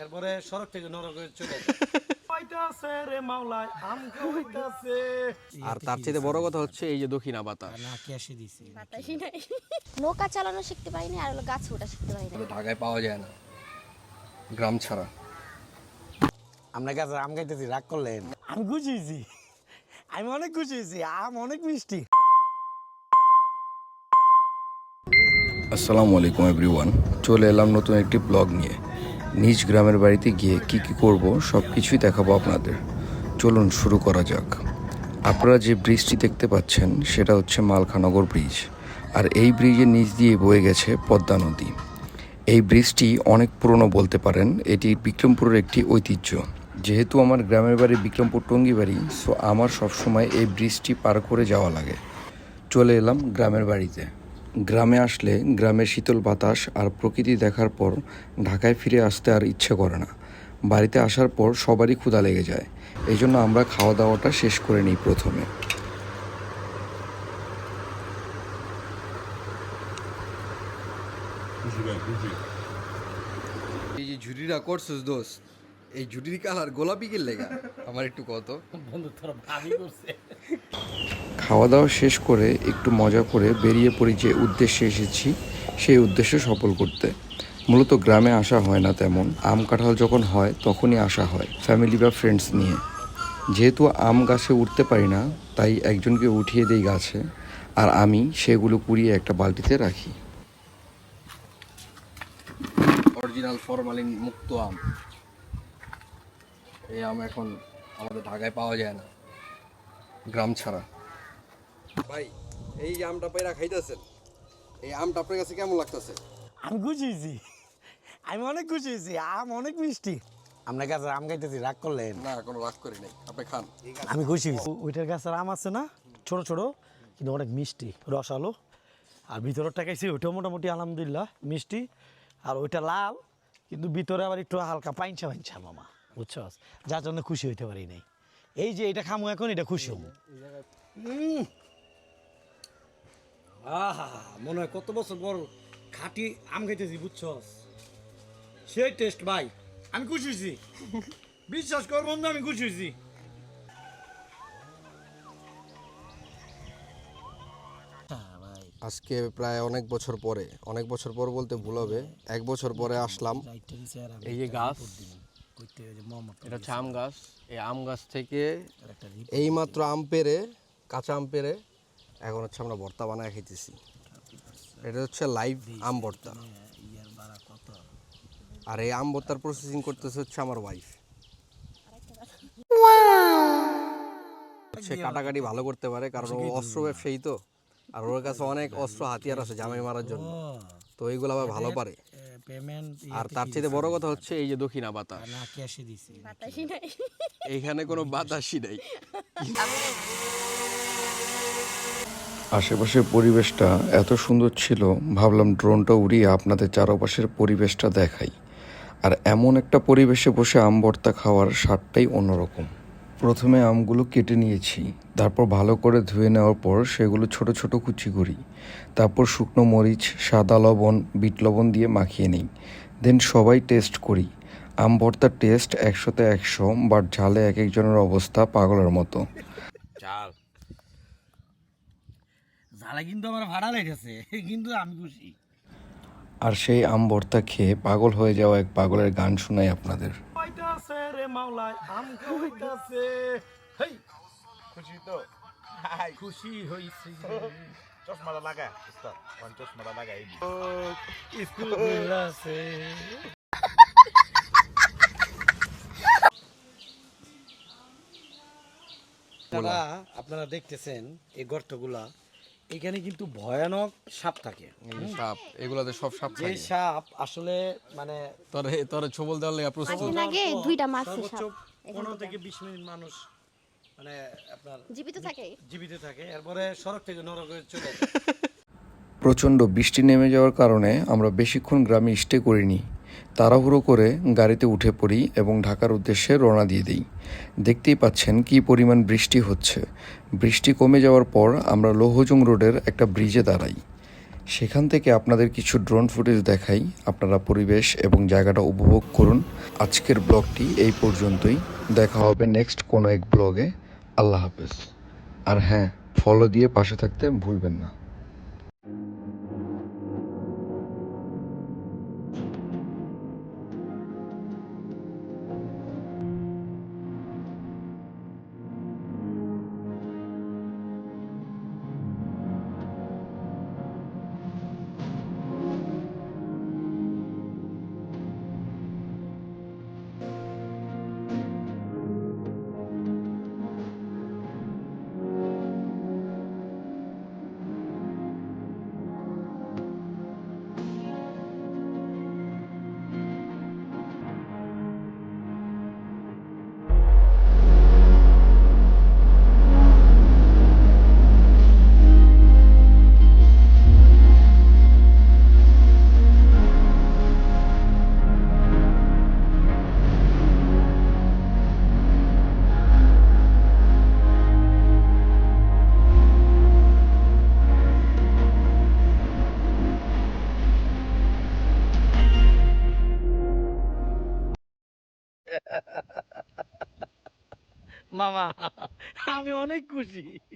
এরপরে সড়ক থেকে নরকে চলে আর তার চেয়ে বড় কথা হচ্ছে এই যে দক্ষিণা বাতাস। নৌকা চালানো শিখতে পারিনি, আর হলো গাছ ওঠা শিখতে পারিনি। ঢাকায় পাওয়া যায় না গ্রাম ছাড়া। আমরা কাছে আম খাইতেছি, রাগ করলেন? আমি খুশি হয়েছি, আমি অনেক খুশি হয়েছি, আম অনেক মিষ্টি। আসসালামু আলাইকুম এভরিওয়ান, চলে এলাম নতুন একটি ব্লগ নিয়ে। নিজ গ্রামের বাড়িতে গিয়ে কি কি করব সব কিছুই দেখাবো আপনাদের। চলুন শুরু করা যাক। আপনারা যে ব্রিজটি দেখতে পাচ্ছেন সেটা হচ্ছে মালখানগর ব্রিজ, আর এই ব্রিজের নিচ দিয়ে বয়ে গেছে পদ্মা নদী। এই ব্রিজটি অনেক পুরনো বলতে পারেন, এটি বিক্রমপুরের একটি ঐতিহ্য। যেহেতু আমার গ্রামের বাড়ি বিক্রমপুর টঙ্গিবাড়ি, সো আমার সবসময় এই ব্রিজটি পার করে যাওয়া লাগে। চলে এলাম গ্রামের বাড়িতে। গ্রামে আসলে গ্রামের শীতল বাতাস আর প্রকৃতি দেখার পর ঢাকায় ফিরে আসতে আর ইচ্ছে করে না। বাড়িতে আসার পর সবারই ক্ষুধা লেগে যায়, এই জন্য আমরা খাওয়া দাওয়াটা শেষ করে নিই প্রথমে। এই যে ঝুড়িটা করছিস দোস্ত, এই ঝুড়ির কালার গোলাপি কে লেগা আমার একটু কত বন্ধু তোর ভাবি করছে। খাওয়া দাওয়া শেষ করে একটু মজা করে বেরিয়ে পড়ি যে উদ্দেশ্যে এসেছি সেই উদ্দেশ্য সফল করতে। মূলত গ্রামে আসা হয় না তেমন, আম কাঁঠাল যখন হয় তখনই আসা হয় ফ্যামিলি বা ফ্রেন্ডস নিয়ে। যেহেতু আম গাছে উঠতে পারি না, তাই একজনকে উঠিয়ে দেই গাছে, আর আমি সেগুলো কুড়িয়ে একটা বালতিতে রাখি। অরিজিনাল ফরমালিন মুক্ত আম। এই আম এখন আমাদের ঢাকায় পাওয়া যায় না গ্রাম ছাড়া। ভাই, এই যে আমটা পেরা খাইতেছেন, এই আমটা আপনার কাছে কেমন লাগতেছে? আমি খুশি হয়েছি, আমি অনেক খুশি হয়েছি, আম অনেক মিষ্টি। আপনার কাছে আম খাইতেছি, রাগ করলেন? না, কোনো রাগ করি নাই, আপনি খান। আমি খুশি হয়েছি। ওইটার গাছের আম আছে না, ছোট ছোট কিন্তু অনেক মিষ্টি, রসালো। আর ভিতরটা খাইছি, ওইটাও মোটামুটি আলহামদুলিল্লাহ মিষ্টি। আর ওইটা লাল, কিন্তু ভিতরে আবার একটু হালকা পাইনছা পাইনছা মামা, বুঝছস, যার জন্য খুশি হইতে পারি নাই। এই যে এটা খামো এখন, এটা খুশি হবো। আহা, মনে হয় কত বছর পর খাঁটি আম খাইতেছি, বুঝছস, সেই টেস্ট ভাই। আমি খুশি হয়েছি, বিশ্বাস কর বন্ধু, আমি খুশি হয়েছি। আজকে প্রায় অনেক বছর পরে, অনেক বছর পর বলতে ভুল হবে, 1 বছর পরে আসলাম। এই যে গাছ, এটা হচ্ছে আম গাছ। এই আম গাছ থেকে এই মাত্র আম পেরে, কাঁচা আম পেরে এখন হচ্ছে আমরা ভর্তা বানায় খাইতেছি। এটা হচ্ছে লাইভ আম ভর্তা। আর এই আম ভর্তার প্রসেসিং করতেছে হচ্ছে আমার ওয়াইফ। সে কাটাকাটি ভালো করতে পারে, কারণ ও অস্ত্র ব্যবসায়ী তো, আর ওর কাছে অনেক অস্ত্র হাতিয়ার আছে জামাই মারার জন্য, তো এইগুলো আবার ভালো পারে। আর তার চেয়ে বড় কথা হচ্ছে এই যে দক্ষিণা বাতাস, এইখানে কোনো বাতাসই নাই। আশেপাশের পরিবেশটা এত সুন্দর ছিল, ভাবলাম ড্রোনটা উড়িয়ে আপনাদের চারপাশের পরিবেশটা দেখাই। আর এমন একটা পরিবেশে বসে আম ভর্তা খাওয়ার স্বাদটাই অন্যরকম। প্রথমে আমগুলো কেটে নিয়েছি, তারপর ভালো করে ধুয়ে নেওয়ার পর সেগুলো ছোট ছোট কুচি করি। তারপর শুকনো মরিচ, সাদা লবণ, বিট লবণ দিয়ে মাখিয়ে নিই। দেন সবাই টেস্ট করি। আম ভর্তার টেস্ট 100-তে 100, বাট ঝালে এক একজনের অবস্থা পাগলের মতো। চাল ঝালা কিন্তু আমার ভাড়া লেগেছে, কিন্তু আমি খুশি। আর সেই আম ভর্তা খেয়ে পাগল হয়ে যাওয়া এক পাগলের গান শোনাই আপনাদের। খুশি তো? খুশি হইছি, চশমাটা লাগা উস্তাদ, চশমাটা লাগাই স্কুল খুলছে। আপনারা দেখতেছেন এই গর্তগুলা, এখানে কিন্তু ভয়ানক সাপ থাকে। সাপ, এগুলাতে সব সাপ যে সাপ আসলে মানে তোরে ছবল দেওয়ার লাগা প্রস্তুত। কয়েকদিন আগে 2টা মারছে সর্বোচ্চ সাপ। 15 থেকে 20 মিনিট মানুষ মানে আপনার জীবিত থাকে। এরপরে সড়ক থেকে নরকে চলে যায়। প্রচণ্ড বৃষ্টি নেমে যাওয়ার কারণে আমরা বেশিক্ষণ গ্রামে স্টে করিনি। তাড়াহুড়ো করে গাড়িতে উঠে পড়ি এবং ঢাকার উদ্দেশ্যে রওনা দিয়ে দিই। দেখতেই পাচ্ছেন কী পরিমাণ বৃষ্টি হচ্ছে। বৃষ্টি কমে যাওয়ার পর আমরা লৌহজং রোডের একটা ব্রিজে দাঁড়াই। সেখান থেকে আপনাদের কিছু ড্রোন ফুটেজ দেখাই, আপনারা পরিবেশ এবং জায়গাটা উপভোগ করুন। আজকের ব্লগটি এই পর্যন্তই, দেখা হবে নেক্সট কোনো এক ব্লগে। আল্লাহ হাফেজ। আর হ্যাঁ, ফলো দিয়ে পাশে থাকতে ভুলবেন না। মামা আমি অনেক খুশি।